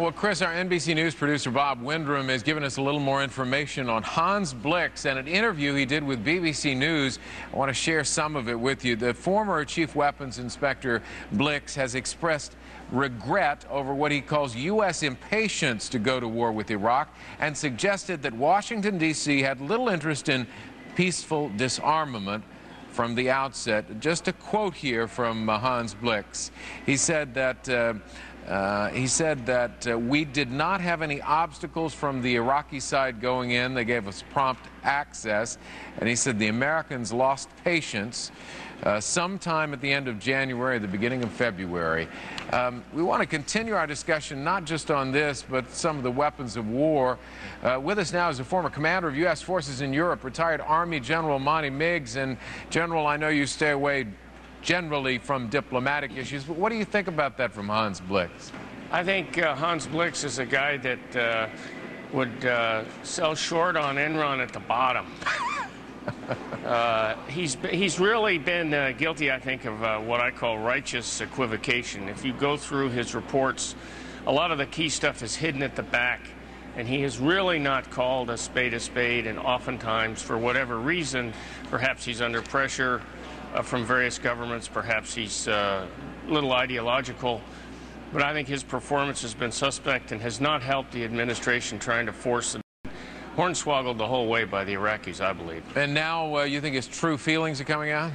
Well, Chris, our NBC News producer Bob Windrum has given us a little more information on Hans Blix and an interview he did with BBC News. I want to share some of it with you. The former Chief Weapons Inspector Blix has expressed regret over what he calls U.S. impatience to go to war with Iraq and suggested that Washington, D.C. had little interest in peaceful disarmament from the outset. Just a quote here from Hans Blix. He said that we did not have any obstacles from the Iraqi side going in. They gave us prompt access. And he said the Americans lost patience sometime at the end of January, the beginning of February. We want to continue our discussion not just on this, but some of the weapons of war. With us now is the former commander of U.S. forces in Europe, retired Army General Monty Meigs. And General, I know you stay away generally from diplomatic issues, but what do you think about that from Hans Blix? I think Hans Blix is a guy that would sell short on Enron at the bottom. He's really been guilty, I think, of what I call righteous equivocation. If you go through his reports, a lot of the key stuff is hidden at the back, and he has really not called a spade, and oftentimes, for whatever reason, perhaps he's under pressure from various governments, perhaps he's a little ideological, but I think his performance has been suspect and has not helped the administration trying to force the hornswoggled the whole way by the Iraqis, I believe. And now you think his true feelings are coming out?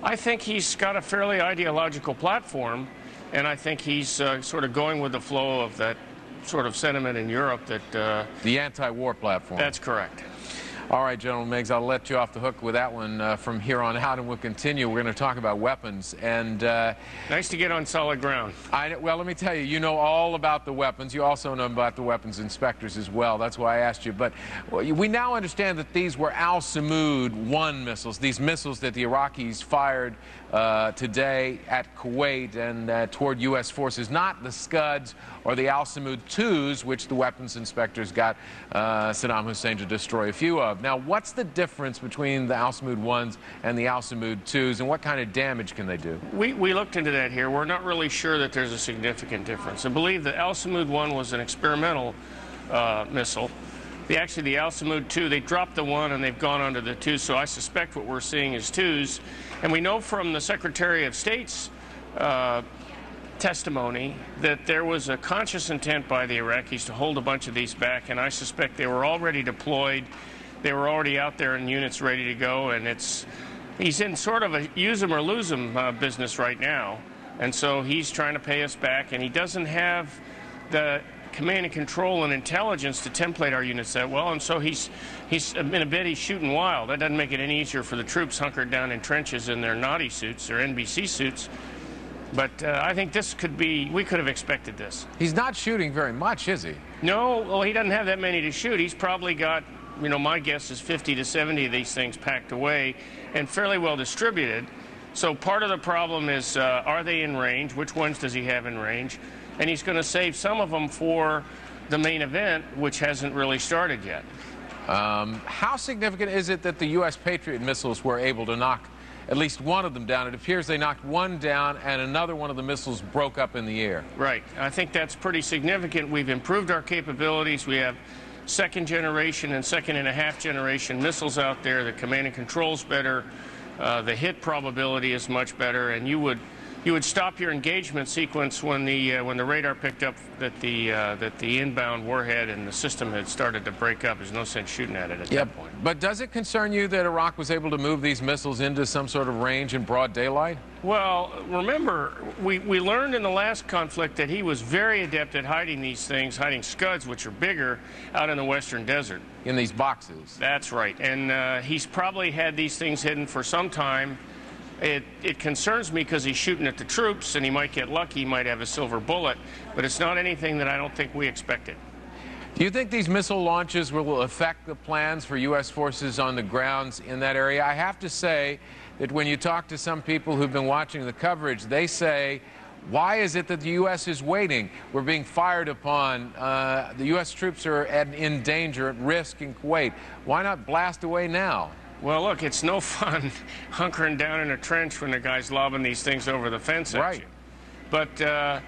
I think he's got a fairly ideological platform, and I think he's sort of going with the flow of that sort of sentiment in Europe that... the anti-war platform. That's correct. All right, General Meigs, I'll let you off the hook with that one from here on out, and we'll continue. We're going to talk about weapons. And nice to get on solid ground. Well, let me tell you, you know all about the weapons. You also know about the weapons inspectors as well. That's why I asked you. But we now understand that these were Al-Samud-1 missiles, these missiles that the Iraqis fired today at Kuwait and toward U.S. forces, not the Scuds or the Al-Samud-2s, which the weapons inspectors got Saddam Hussein to destroy a few of. Now, what's the difference between the Al-Samud-1s and the Al-Samud-2s, and what kind of damage can they do? We looked into that here. We're not really sure that there's a significant difference. I believe the Al-Samud-1 was an experimental missile. Actually, the Al-Samud-2, they dropped the 1 and they've gone onto the 2, so I suspect what we're seeing is 2s. And we know from the Secretary of State's testimony that there was a conscious intent by the Iraqis to hold a bunch of these back, and I suspect they were already deployed. They were already out there in units ready to go, and he's in sort of a use them or lose them business right now. And so he's trying to pay us back, and he doesn't have the command and control and intelligence to template our units that well, and so he's in a bit he's shooting wild. That doesn't make it any easier for the troops hunkered down in trenches in their naughty suits, their NBC suits. But I think this could be, we could have expected this. He's not shooting very much, is he? No, well, he doesn't have that many to shoot. He's probably got, you know, my guess is 50 to 70 of these things packed away and fairly well distributed. So part of the problem is, are they in range? Which ones does he have in range? And he's going to save some of them for the main event, which hasn't really started yet. How significant is it that the U.S. Patriot missiles were able to knock at least one of them down? It appears they knocked one down and another one of the missiles broke up in the air. Right. I think that's pretty significant. We've improved our capabilities. We have second generation and second and a half generation missiles out there. The command and control's better. The hit probability is much better, and you would stop your engagement sequence when the radar picked up that the inbound warhead and the system had started to break up. There's no sense shooting at it at that point. But does it concern you that Iraq was able to move these missiles into some sort of range in broad daylight? Well, remember, we learned in the last conflict that he was very adept at hiding these things, hiding Scuds, which are bigger, out in the western desert. In these boxes. That's right. And he's probably had these things hidden for some time. It concerns me because he's shooting at the troops, and he might get lucky, he might have a silver bullet, but it's not anything that I don't think we expected. Do you think these missile launches will affect the plans for U.S. forces on the grounds in that area? I have to say that when you talk to some people who've been watching the coverage, they say, why is it that the U.S. is waiting? We're being fired upon. The U.S. troops are in danger, at risk in Kuwait. Why not blast away now? Well, look, it's no fun hunkering down in a trench when the guy's lobbing these things over the fence at you. But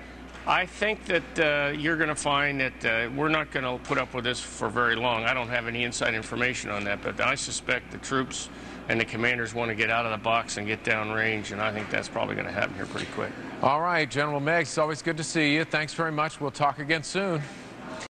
I think that you're going to find that we're not going to put up with this for very long. I don't have any inside information on that, but I suspect the troops and the commanders want to get out of the box and get downrange, and I think that's probably going to happen here pretty quick. All right, General Meigs, it's always good to see you. Thanks very much. We'll talk again soon.